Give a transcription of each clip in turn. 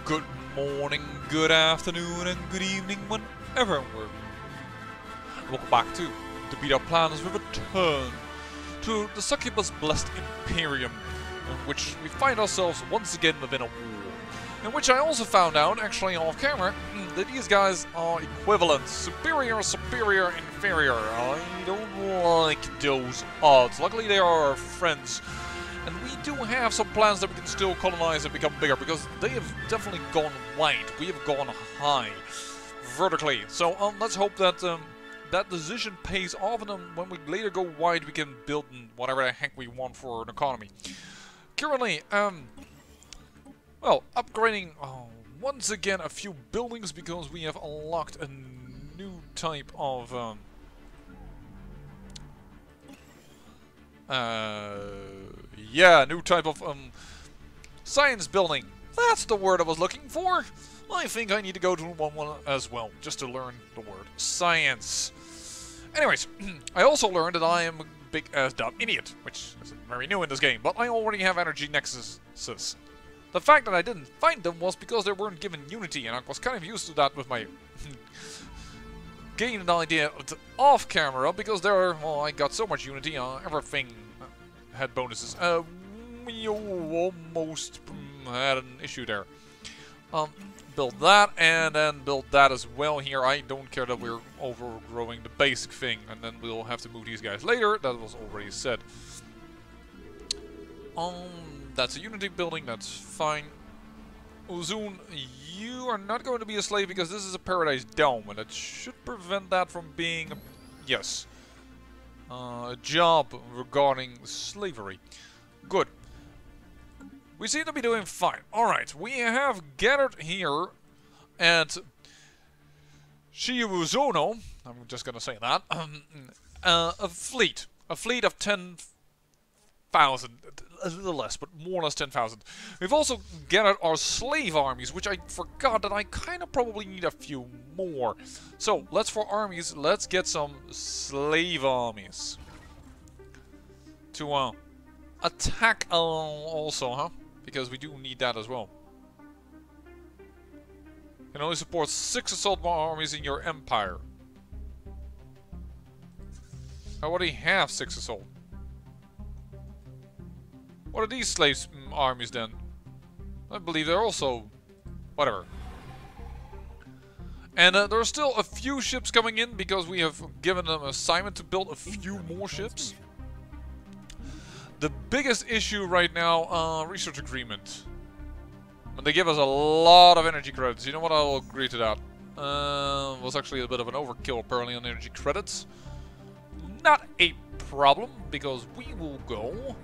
Good morning, good afternoon, and good evening, whenever we're. Welcome back to the Beat Up Plan as we return to the Succubus Blessed Imperium, in which we find ourselves once again within a war. In which I also found out, actually off camera, that these guys are equivalent. Superior, superior, inferior. I don't like those odds. Luckily they are our friends. And we do have some plans that we can still colonize and become bigger, because they have definitely gone wide. We have gone high, vertically. So let's hope that that decision pays off, and when we later go wide, we can build whatever the heck we want for an economy. Currently, well, upgrading once again a few buildings, because we have unlocked a new type of new type of science building. That's the word I was looking for. I think I need to go to one as well, just to learn the word science. Anyways, I also learned that I am a big ass dumb idiot, which is very new in this game, but I already have energy nexuses. The fact that I didn't find them was because they weren't given unity, and I was kind of used to that with my gained an idea off camera, because there are, well, I got so much unity, everything had bonuses. We almost had an issue there. Build that, and then build that as well here. I don't care that we're overgrowing the basic thing, and then we'll have to move these guys later. That was already said. That's a unity building, that's fine. Uzun, you are not going to be a slave, because this is a paradise dome, and it should prevent that from being, yes, a job regarding slavery. Good. We seem to be doing fine. Alright, we have gathered here at Shiuzono, I'm just gonna say that, a fleet. A fleet of 10,000, a little less, but more or less 10,000. We've also gathered our slave armies, which I forgot that I kind of probably need a few more. So, for armies, let's get some slave armies. To attack also, huh? Because we do need that as well. Can only support 6 assault armies in your empire. I already have 6 assault. What are these slaves armies then? I believe they're also whatever. And there are still a few ships coming in, because we have given them an assignment to build a few more ships. The biggest issue right now, research agreement. And they give us a lot of energy credits. You know what, I'll agree to that. Was actually a bit of an overkill apparently on energy credits. Not a problem, because we will go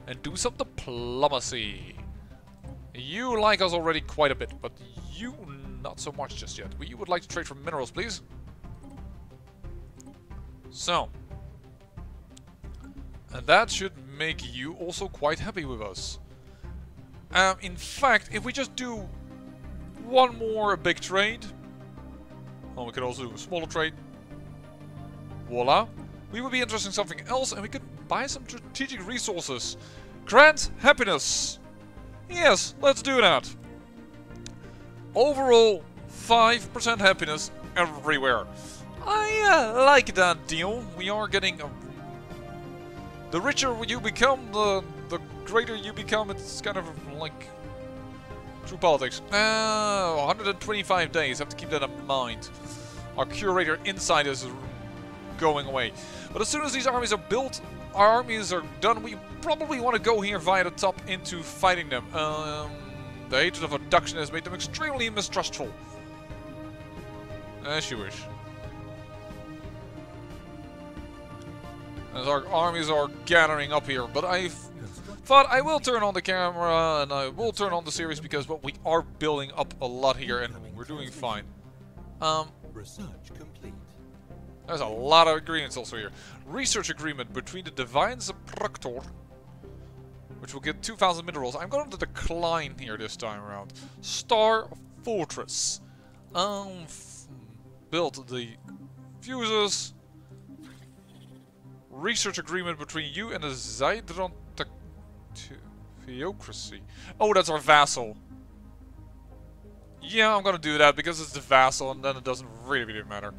and do some diplomacy. You like us already quite a bit, but you not so much just yet. You would like to trade for minerals, please? So. And that should make you also quite happy with us. In fact, if we just do one more big trade, well, we could also do a smaller trade. Voila. We would be interested in something else, and we could buy some strategic resources. Grant happiness. Yes, let's do that. Overall, 5% happiness everywhere. I like that deal. We are getting the richer you become, the greater you become. It's kind of like true politics. 125 days, have to keep that in mind. Our curator inside is going away. But as soon as these armies are built, our armies are done, we probably want to go here via the top into fighting them. The hatred of abduction has made them extremely mistrustful. As you wish. As our armies are gathering up here, but I thought I will turn on the camera and I will turn on the series, because we are building up a lot here and we're doing fine. Research complete. There's a lot of agreements also here. Research agreement between the Divine Subproctor, which will get 2,000 minerals. I'm going to decline here this time around. Star Fortress. Build the fuses. Research agreement between you and the Zydron Theocracy. Oh, that's our vassal. Yeah, I'm gonna do that because it's the vassal and then it doesn't really matter.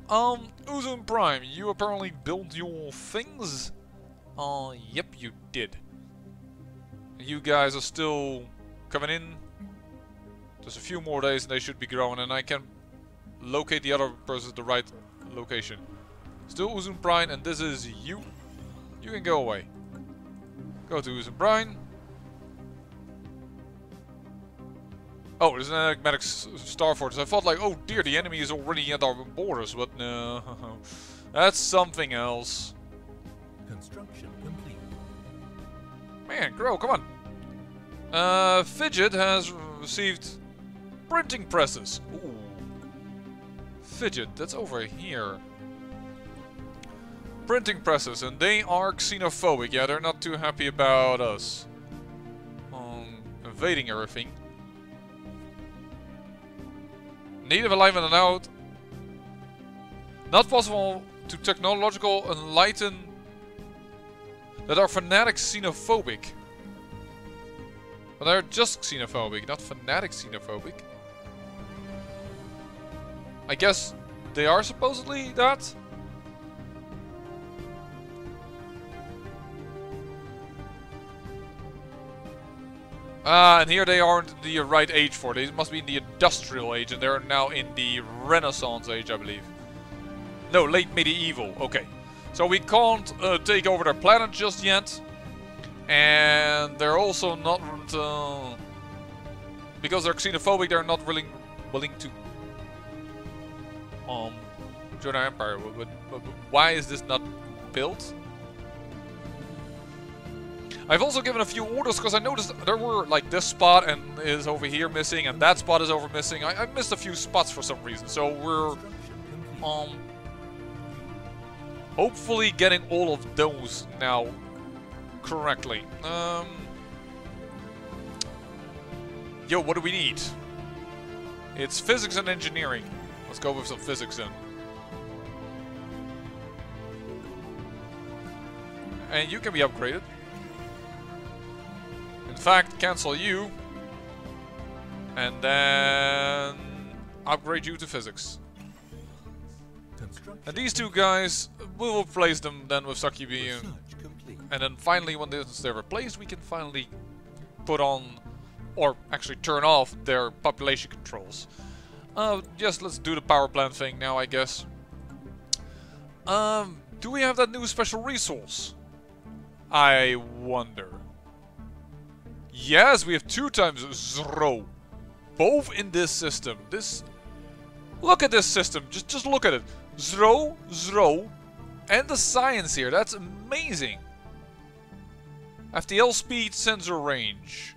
Uzun Prime, you apparently built your things? Yep, you did. You guys are still coming in. Just a few more days and they should be growing, and I can locate the other person at the right location. Still Uzun Prime, and this is you. You can go away. Go to Uzun Prime. Oh, there's an enigmatic star fortress. I thought like, oh dear, the enemy is already at our borders, but no. That's something else. Construction complete. Man, grow, come on. Fidget has received printing presses. Ooh. Fidget, that's over here. Printing presses, and they are xenophobic. Yeah, they're not too happy about us invading everything. Native alive and out. Not possible to technological enlighten that are fanatic xenophobic. But they're just xenophobic, not fanatic xenophobic. I guess they are supposedly that. And here they aren't the right age for it. They must be in the industrial age, and they're now in the Renaissance age, I believe. No, late medieval. Okay. So we can't take over their planet just yet. And they're also not... because they're xenophobic, they're not willing to... join our empire. But why is this not built? I've also given a few orders because I noticed there were like this spot and is over here missing and that spot is over missing. I missed a few spots for some reason, so we're hopefully getting all of those now correctly. Yo, what do we need? It's physics and engineering. Let's go with some physics then. And you can be upgraded. In fact, cancel you. And then upgrade you to physics. And these two guys, we will replace them then with Succubi. And then finally, when they're replaced, we can finally put on, or actually turn off, their population controls. Just let's do the power plant thing now, I guess. Do we have that new special resource? I wonder. Yes, we have 2 times Zro. Both in this system. Look at this system. Just look at it. Zro, and the science here. That's amazing. FTL speed, sensor range.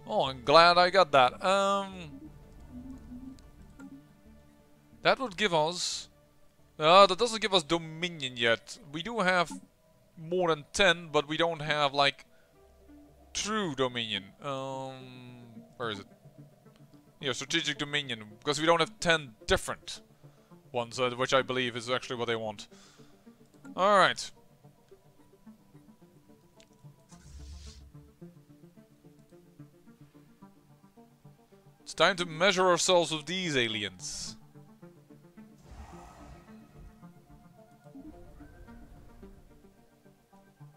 Oh, I'm glad I got that. That would give us... that doesn't give us Dominion yet. We do have more than 10, but we don't have, like, true Dominion. Where is it? Yeah, Strategic Dominion. Because we don't have 10 different ones, which I believe is actually what they want. Alright. It's time to measure ourselves with these aliens.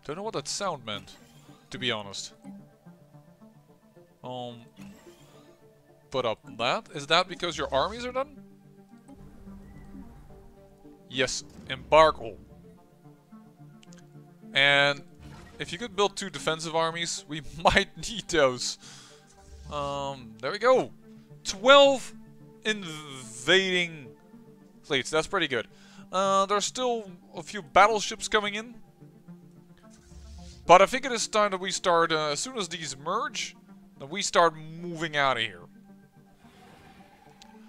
Don't know what that sound meant, to be honest. Put up that. Is that because your armies are done? Yes, embark all. And if you could build 2 defensive armies, we might need those. There we go. 12 invading fleets. That's pretty good. There's still a few battleships coming in. But I think it is time that we start, as soon as these merge, that we start moving out of here.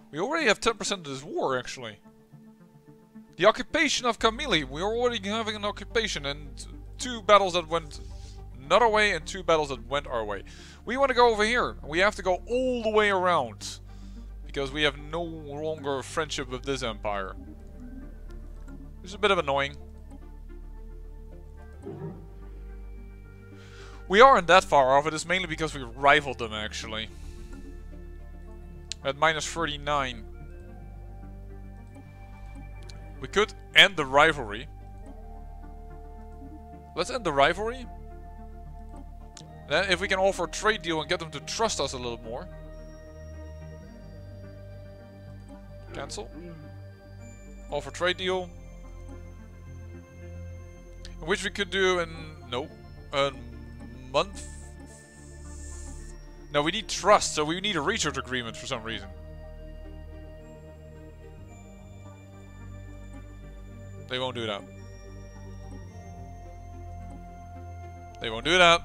We already have 10% of this war, actually. The occupation of Camille. We're already having an occupation, and 2 battles that went not our way and 2 battles that went our way. We want to go over here. We have to go all the way around. Because we have no longer friendship with this empire. Which is a bit of annoying. We aren't that far off. It is mainly because we rivaled them, actually. At minus 39. We could end the rivalry. Let's end the rivalry. Then if we can offer a trade deal and get them to trust us a little more. Cancel. Offer trade deal. Which we could do in, no, a month. No, we need trust, so we need a research agreement for some reason. They won't do that. They won't do that.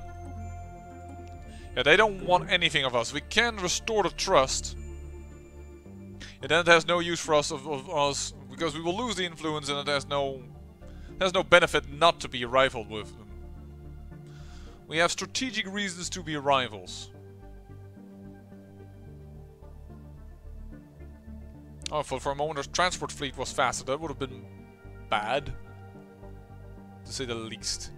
Yeah, they don't want anything of us. We can restore the trust. And then it has no use for us of us, because we will lose the influence, and it has no benefit not to be rivaled with them. We have strategic reasons to be rivals. Oh, for a moment our transport fleet was faster. That would have been bad, to say the least.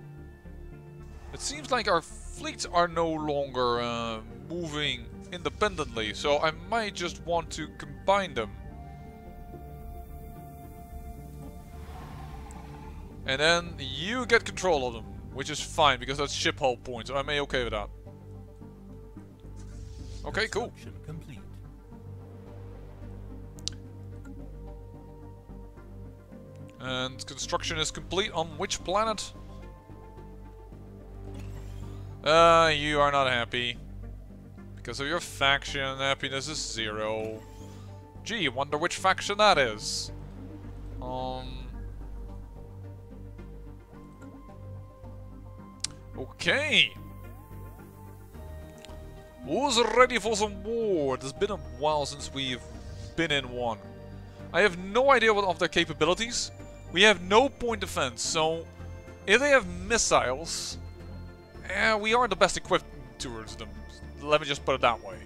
It seems like our fleets are no longer moving independently, so I might just want to combine them. And then you get control of them, which is fine because that's ship hull points. So I'm okay with that. Okay, cool. Complete. And construction is complete on which planet? You are not happy. Because of your faction, happiness is 0. Gee, wonder which faction that is. Okay. Who's ready for some war? It's been a while since we've been in one. I have no idea what of their capabilities. We have no point defense, so if they have missiles, we aren't the best equipped towards them. Let me just put it that way.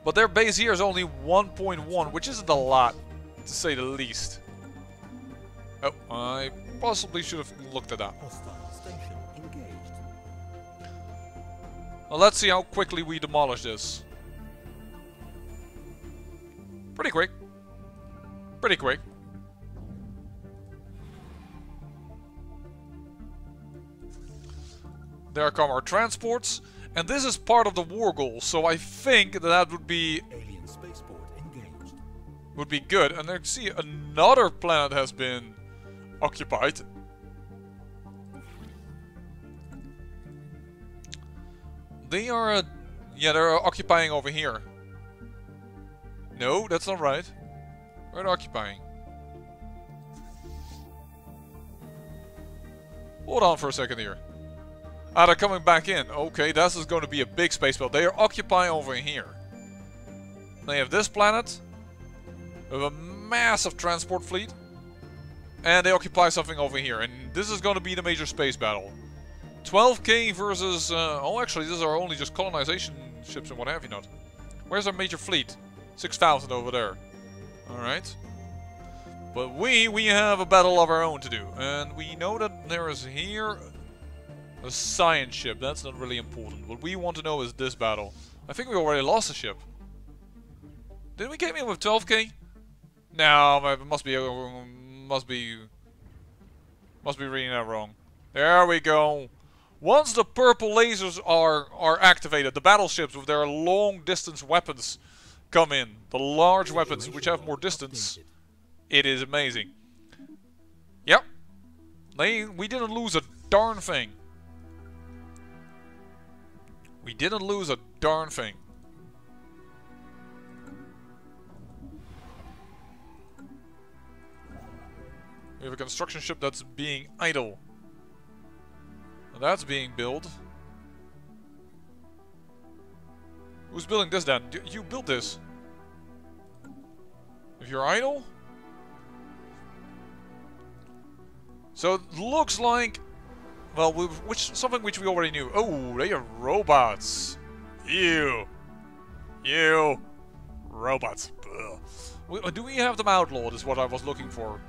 But their base here is only 1.1, which isn't a lot, to say the least. Oh, I possibly should have looked at that. Hostile station engaged. Well, let's see how quickly we demolish this. Pretty quick. Pretty quick. There come our transports, and this is part of the war goal, so I think that would be Alien spaceport engaged. would be good. And I see another planet has been occupied. They are yeah, they're occupying over here. No, that's not right. Where are they occupying? Hold on for a second here. Ah, they're coming back in. Okay, this is going to be a big space belt. They are occupying over here. They have this planet with a massive transport fleet. And they occupy something over here. And this is going to be the major space battle. 12k versus... oh, actually, these are only just colonization ships and what have you not. Where's our major fleet? 6,000 over there. Alright. But we have a battle of our own to do. And we know that there is here... a science ship. That's not really important. What we want to know is this battle. I think we already lost a ship. Did we came in with 12k? No, it must be reading that wrong. There we go. Once the purple lasers are activated, the battleships with their long distance weapons come in. The large weapons which have more distance. It is amazing. Yep. We didn't lose a darn thing. We didn't lose a darn thing. We have a construction ship that's being idle. And that's being built. Who's building this then? You built this. If you're idle? So it looks like... well, something which we already knew. Oh, they are robots. Ew. Ew. Robots. Ugh. Do we have them outlawed is what I was looking for.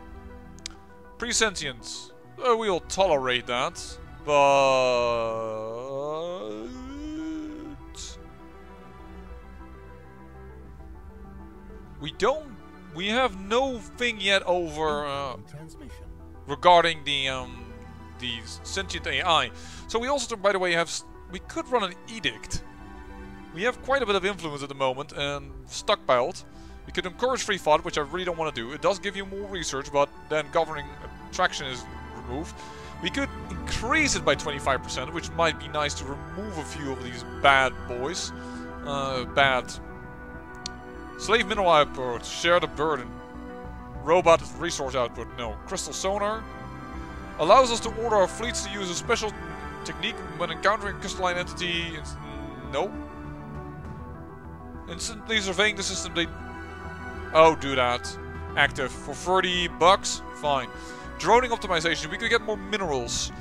Presentience. We'll tolerate that. But... We have no thing yet over Transmission. regarding the sentient AI. So we also, by the way, we could run an edict. We have quite a bit of influence at the moment and stockpiled. We could encourage free thought, which I really don't want to do. It does give you more research, but then governing attraction is removed. We could increase it by 25%, which might be nice to remove a few of these bad boys. Bad. Slave mineral output, share the burden. Robot resource output, no. Crystal sonar. Allows us to order our fleets to use a special technique when encountering a crystalline entity. No. Instantly surveying the system, they... Oh, do that. Active. For 30 bucks? Fine. Droning optimization, we could get more minerals.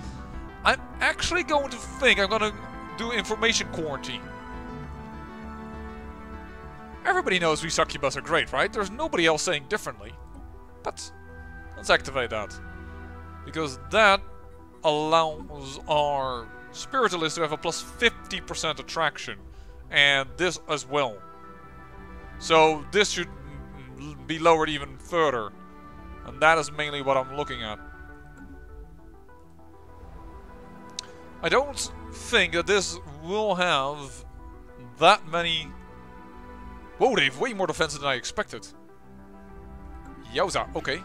I'm actually going to think I'm going to do information quarantine. Everybody knows we succubus are great, right? There's nobody else saying differently. But let's activate that. Because that allows our spiritualist to have a plus 50% attraction. And this as well. So this should be lowered even further. And that is mainly what I'm looking at. I don't think that this will have that many... Whoa, they have way more defense than I expected. Yowza, okay.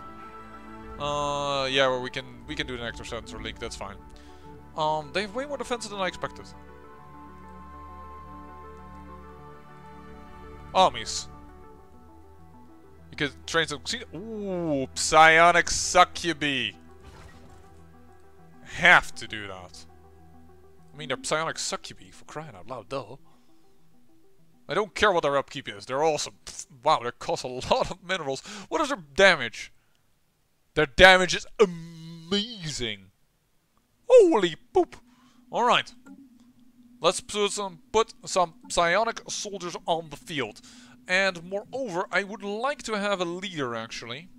Yeah, well, we can do an extra sensor link, that's fine. They have way more defense than I expected. Armies. You can train some... Ooh, psionic succubi. Have to do that. I mean, they're psionic succubi, for crying out loud, duh. I don't care what their upkeep is, they're awesome. Pfft, wow, they cost a lot of minerals. What is their damage? Their damage is amazing. Holy poop. Alright. Let's put some psionic soldiers on the field. And moreover, I would like to have a leader, actually.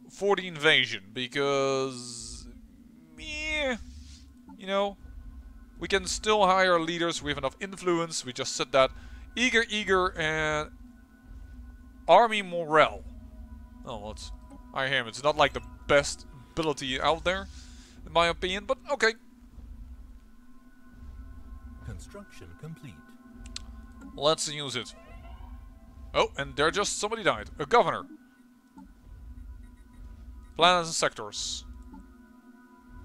For the invasion, because... Yeah, you know... We can still hire leaders, we have enough influence, we just said that. Eager, and... Army morale. Oh, let's hire him. It's not like the best ability out there, in my opinion, but okay. Construction complete. Let's use it. Oh, and there just somebody died. A governor. Planets and sectors.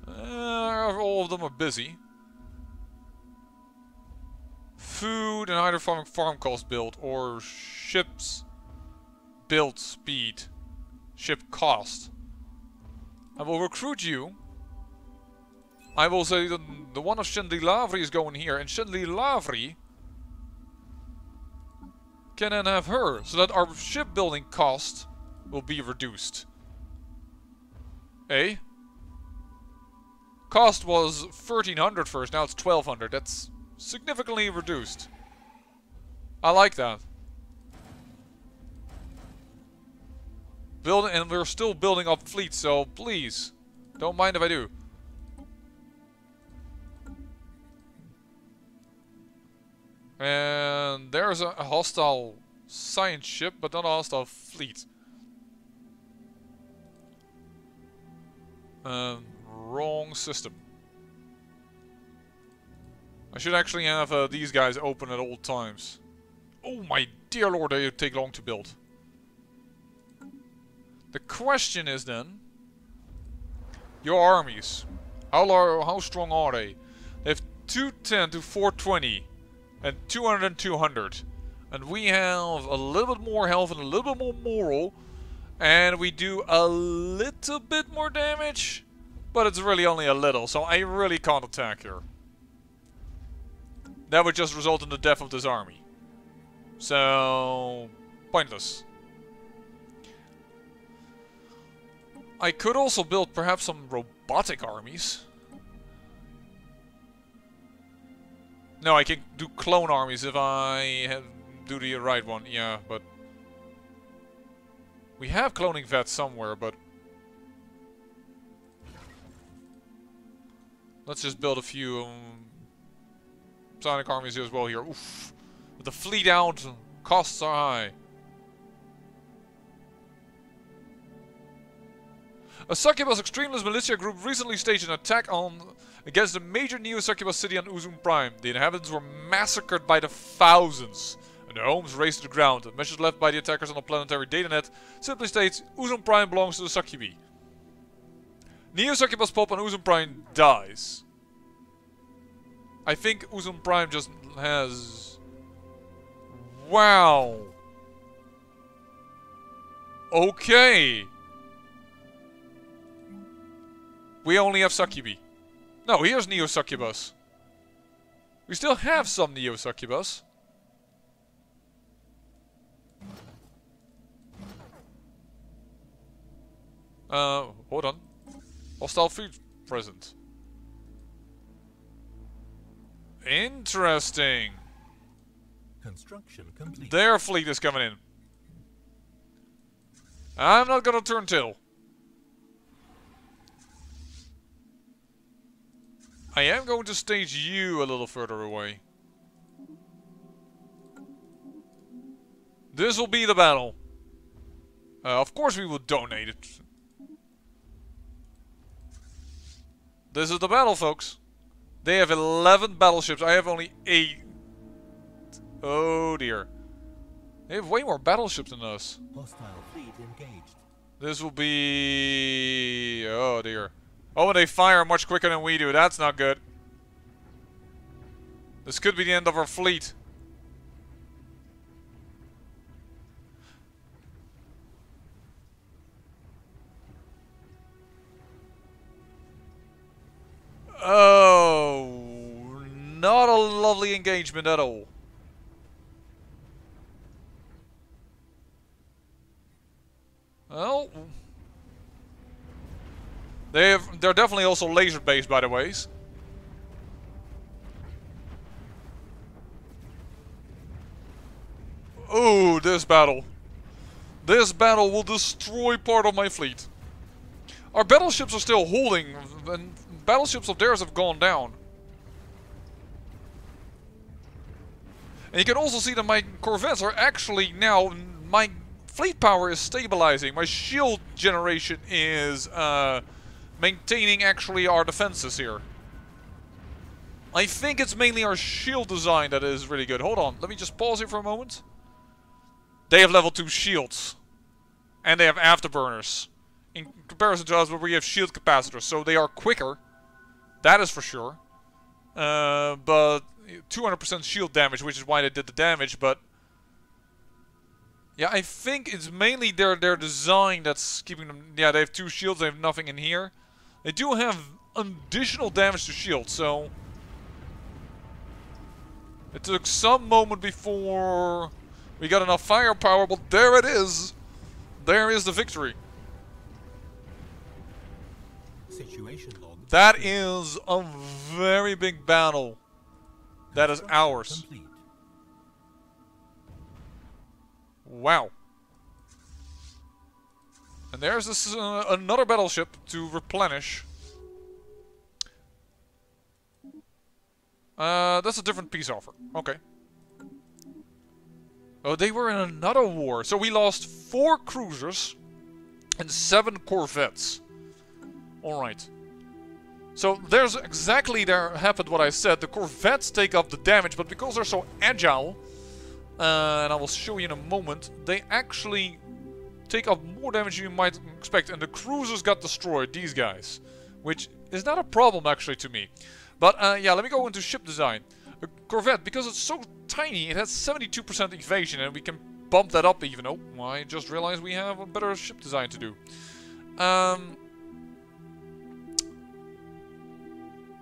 All of them are busy. Food and either farm cost build or ships build speed. Ship cost. I will recruit you. I will say that the one of Stellaris is going here, and Stellaris can then have her, so that our shipbuilding cost will be reduced. Eh? Cost was 1300 first, now it's 1200. That's significantly reduced. I like that. And we're still building up fleets, so please, don't mind if I do. And there's a hostile science ship, but not a hostile fleet. Wrong system. I should actually have these guys open at all times. Oh my dear lord, they take long to build. The question is then, your armies, how strong are they? They have 210 to 420 and 200 and 200. And we have a little bit more health and a little bit more moral. And we do a little bit more damage. But it's really only a little, so I really can't attack here. That would just result in the death of this army. So... pointless. I could also build perhaps some robotic armies. No, I can do clone armies if I do the right one. Yeah, but... we have cloning vets somewhere, but... let's just build a few psionic armies as well here. Oof. With the fleet out, costs are high. A Succubus extremist militia group recently staged an attack against the major Neo-Succubus city on Uzum Prime. The inhabitants were massacred by the thousands, and their homes razed to the ground. A message left by the attackers on the planetary datanet simply states, Uzum Prime belongs to the Succubi. Neo-Succubus pop on Uzum Prime dies. I think Uzum Prime just has... Wow. Okay. We only have Succubi. No, here's Neo-Succubus. We still have some Neo-Succubus. Hold on. Hostile fleet present. Interesting. Construction complete. Their fleet is coming in. I'm not gonna turn tail. I am going to stage you a little further away. This will be the battle. Of course we will donate it. This is the battle, folks. They have 11 battleships. I have only 8. Oh dear. They have way more battleships than us. Hostile fleet engaged. This will be... Oh dear. Oh, and they fire much quicker than we do. That's not good. This could be the end of our fleet. Oh, not a lovely engagement at all. Well, they're definitely also laser based, by the ways. Oh, this battle. This battle will destroy part of my fleet. Our battleships are still holding, and battleships of theirs have gone down. And you can also see that my corvettes are actually now, my fleet power is stabilizing. My shield generation is maintaining actually our defenses here. I think it's mainly our shield design that is really good. Hold on, let me just pause here for a moment. They have level 2 shields. And they have afterburners. In comparison to us, where we have shield capacitors. So they are quicker. That is for sure. But 200% shield damage, which is why they did the damage. But yeah, I think it's mainly their design that's keeping them... Yeah, they have 2 shields. They have nothing in here. They do have additional damage to shield, so... It took some moment before we got enough firepower, but there it is. There is the victory. Situation log. That is a very big battle. That is ours. Complete. Wow. And there's this another battleship to replenish. That's a different peace offer. Okay. Oh, they were in another war. So we lost 4 cruisers and 7 corvettes. Alright. So there's exactly there happened what I said. The corvettes take up the damage, but because they're so agile, and I will show you in a moment, they actually take up more damage than you might expect. And the cruisers got destroyed, these guys. Which is not a problem actually to me. But yeah, let me go into ship design. A corvette, because it's so tiny, it has 72% evasion, and we can bump that up even. Oh, I just realized we have a better ship design to do.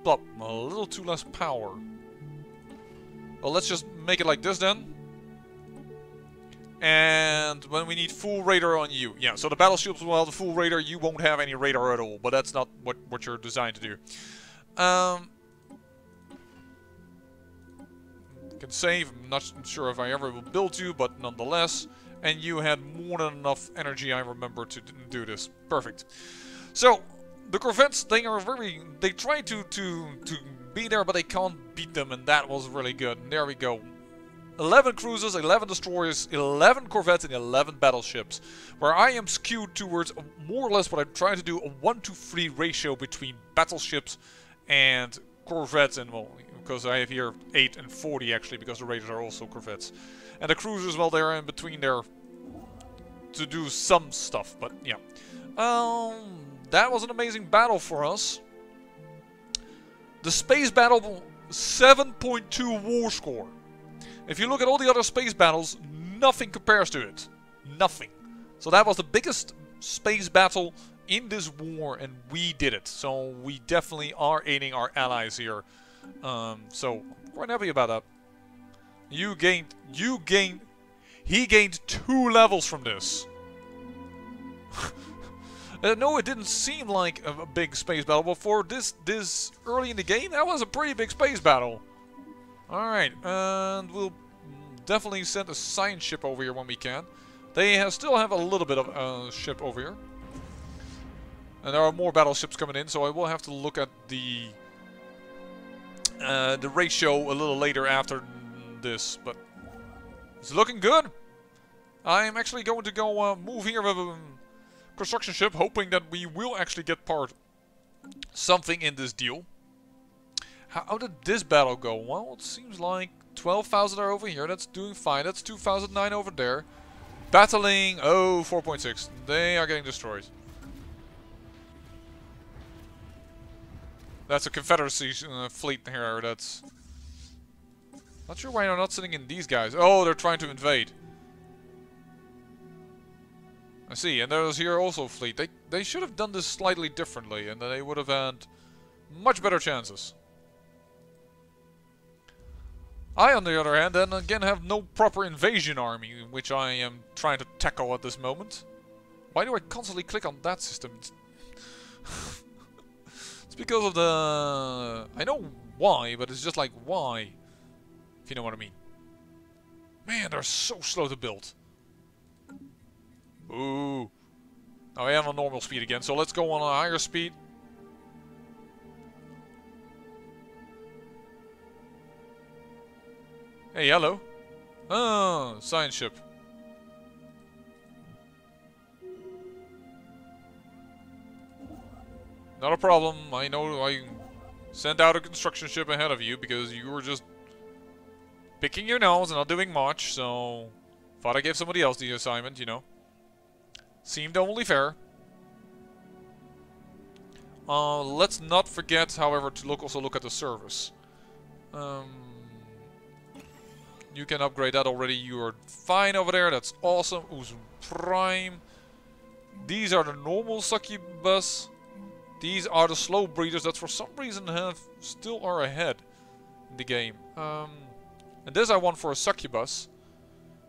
Plop, a little too less power. Well, let's just make it like this then. And when we need full radar on you. Yeah, so the battleships will have the full radar, you won't have any radar at all. But that's not what you're designed to do. Can save, I'm not sure if I ever will build you, but nonetheless. And you had more than enough energy, I remember, to do this. Perfect. So, the corvettes, they try to be there, but they can't beat them, and that was really good. And there we go. 11 cruisers, 11 destroyers, 11 corvettes, and 11 battleships. Where I am skewed towards more or less what I'm trying to do, a 1-to-3 ratio between battleships and corvettes. And, well, because I have here 8 and 40 actually, because the raiders are also corvettes. And the cruisers, well, they're in between there to do some stuff, but yeah. That was an amazing battle for us. The space battle, 7.2 war score. If you look at all the other space battles, nothing compares to it. Nothing. So that was the biggest space battle in this war, and we did it. So we definitely are aiding our allies here. So I'm quite happy about that. He gained 2 levels from this. No, it didn't seem like a big space battle, but for this early in the game, that was a pretty big space battle. Alright, and we'll definitely send a science ship over here when we can. They still have a little bit of a ship over here. And there are more battleships coming in, so I will have to look at the ratio a little later after this, but it's looking good. I'm actually going to go move here with a construction ship, hoping that we will actually get something in this deal. How did this battle go? Well, it seems like 12,000 are over here. That's doing fine. That's 2,009 over there. Battling, 4.6. They are getting destroyed. That's a Confederacy fleet here. That's... Not sure why they're not sitting in these guys. Oh, they're trying to invade. I see, and there's here also a fleet. They should have done this slightly differently, and then they would have had much better chances. I, on the other hand, then again have no proper invasion army, which I am trying to tackle at this moment. Why do I constantly click on that system? It's because of the... I know why, but it's just like, why? If you know what I mean. Man, they're so slow to build. Ooh. Now I am on normal speed again, so let's go on a higher speed. Hey, hello. Oh, science ship. Not a problem. I know I sent out a construction ship ahead of you because you were just picking your nose and not doing much, so thought I gave somebody else the assignment, you know. Seemed only fair. Let's not forget, however, to also look at the service. You can upgrade that already. You are fine over there. That's awesome. Uzum Prime. These are the normal Succubus. These are the slow breeders that for some reason still are ahead in the game. And this I want for a Succubus.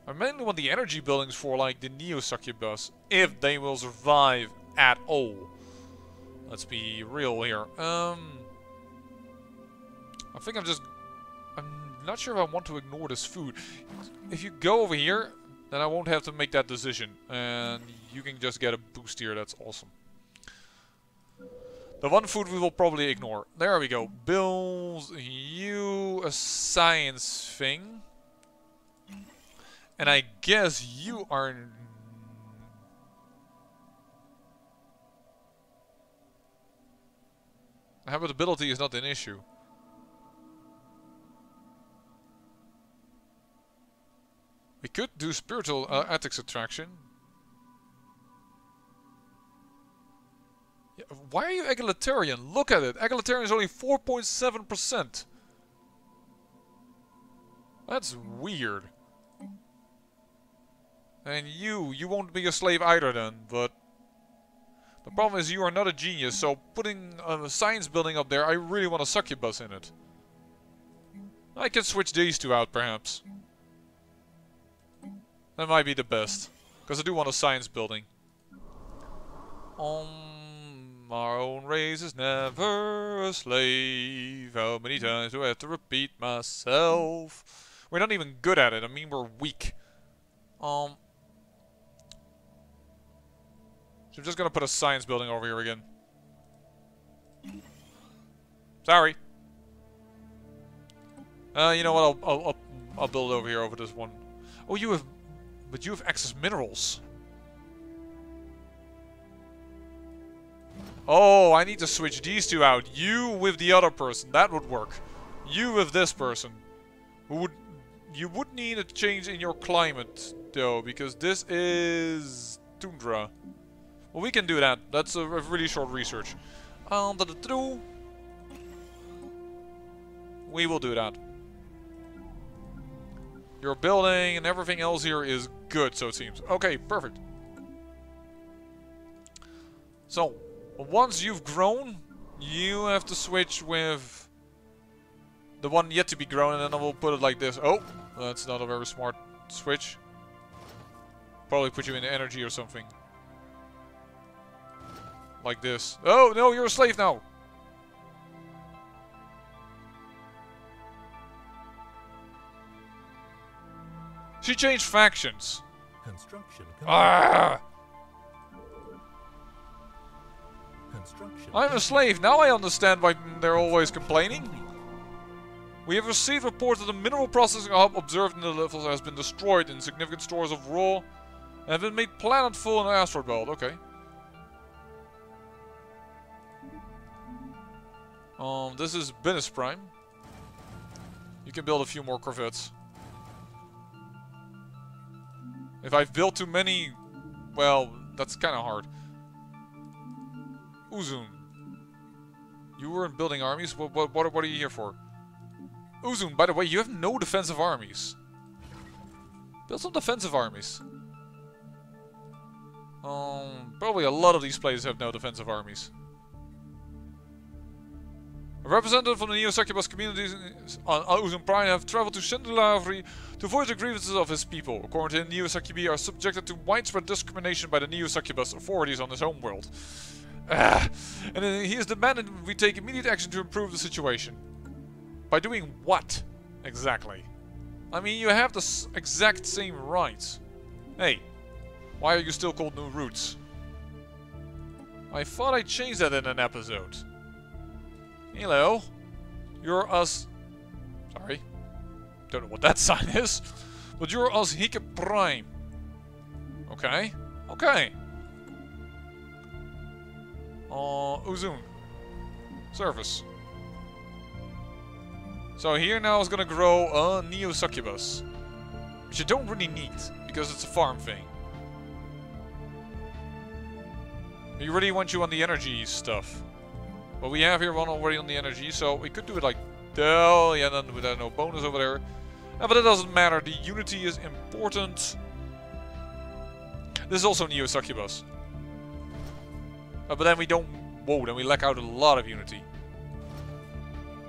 I mainly want the energy buildings for like the Neo Succubus, if they will survive at all. Let's be real here. I think I'm not sure if I want to ignore this food. If you go over here, then I won't have to make that decision, and you can just get a boost here. That's awesome. The one food we will probably ignore. There we go. Build you a science thing. And I guess you are... Habitability is not an issue. We could do spiritual ethics attraction. Yeah, why are you egalitarian? Look at it. Egalitarian is only 4.7%. That's weird. And you won't be a slave either then, but... The problem is you are not a genius, so putting a science building up there, I really want a Succubus in it. I can switch these two out, perhaps. That might be the best. Because I do want a science building. Our own race is never a slave. How many times do I have to repeat myself? We're not even good at it, I mean we're weak. So I'm just gonna put a science building over here again. Sorry. You know what? I'll I'll build over here over this one. Oh, you have... But you have excess minerals. Oh, I need to switch these two out. You with the other person. That would work. You with this person. You would need a change in your climate, though, because this is... tundra. Well, we can do that. That's a really short research. We will do that. Your building and everything else here is good, so it seems. Okay, perfect. So, once you've grown, you have to switch with the one yet to be grown, and then I will put it like this. Oh, that's not a very smart switch. Probably put you in energy or something. Like this. Oh, no, you're a slave now. She changed factions. Construction Ah! Construction I'm a slave. Now I understand why they're always complaining. We have received reports that the mineral processing hub observed in the levels has been destroyed and significant stores of raw and have been made planetful in the asteroid belt. Okay. This is Business Prime. You can build a few more corvettes. If I've built too many, well, that's kind of hard. Uzun. You weren't building armies? What are you here for? Uzun, by the way, you have no defensive armies. Build some defensive armies. Probably a lot of these places have no defensive armies. A representative from the Neo-Succubus communities on Uzun Prime have traveled to Stellaris to voice the grievances of his people. According to him, Neo-Succubi are subjected to widespread discrimination by the Neo-Succubus authorities on his homeworld. And then he has demanded we take immediate action to improve the situation. By doing what, exactly? I mean, you have the exact same rights. Hey, why are you still called New Roots? I thought I changed that in an episode. Hello. You're us... Sorry. Don't know what that sign is. But you're us Hike Prime. Okay. Okay. Uzun. Service. So here now is gonna grow a Neo-Succubus. Which you don't really need, because it's a farm thing. We really want you on the energy stuff. But we have here one already on the energy, so we could do it like... Oh, yeah, then with no bonus over there. But it doesn't matter, the unity is important. This is also Neo-Succubus. But then we don't... Whoa, then we lack out a lot of unity.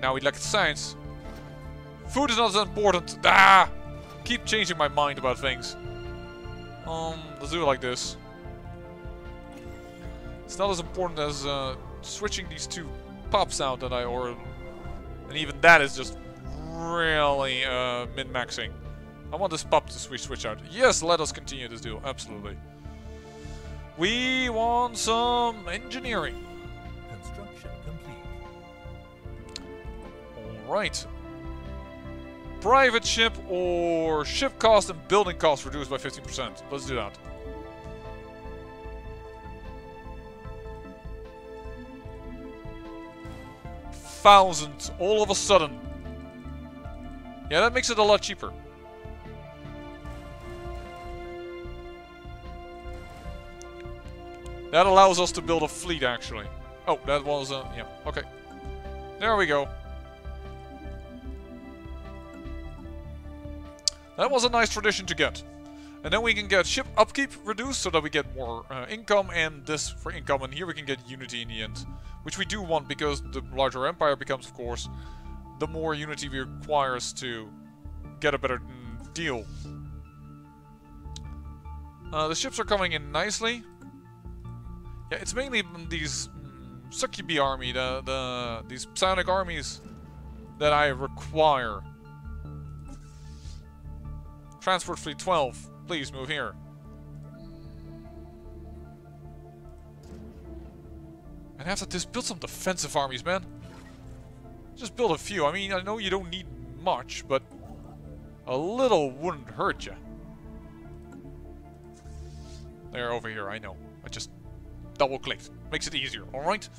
Now we lack science. Food is not as important. Ah! Keep changing my mind about things. Let's do it like this. It's not as important as switching these two pops out that I ordered. And even that is just really min-maxing. I want this pop to switch out. Yes, let us continue this deal. Absolutely. We want some engineering. Construction complete. Alright. Private ship or ship cost and building cost reduced by 15%. Let's do that. $1,000 all of a sudden. Yeah, that makes it a lot cheaper. That allows us to build a fleet, actually. Oh, that was, yeah, okay. There we go. That was a nice tradition to get. And then we can get ship upkeep reduced so that we get more income, and this for income, and here we can get unity in the end. Which we do want, because the larger empire becomes, of course, the more unity we require us to get a better deal. The ships are coming in nicely. Yeah, it's mainly these Succubi army, these psionic armies that I require. Transport fleet 12, please move here. And after this, build some defensive armies, man. Just build a few. I mean, I know you don't need much, but A little wouldn't hurt you. They're over here, I know. I just double-clicked. Makes it easier, alright?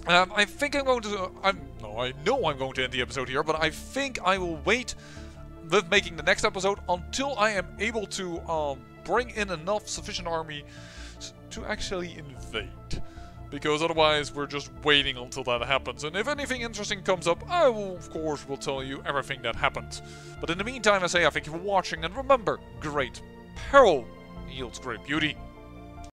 I think I'm going to... I know I'm going to end the episode here, but I think I will wait with making the next episode until I am able to bring in enough sufficient army to actually invade. Because otherwise we're just waiting until that happens. And if anything interesting comes up, I will, of course, tell you everything that happens. But in the meantime, I say I thank you for watching, and remember, great peril yields great beauty.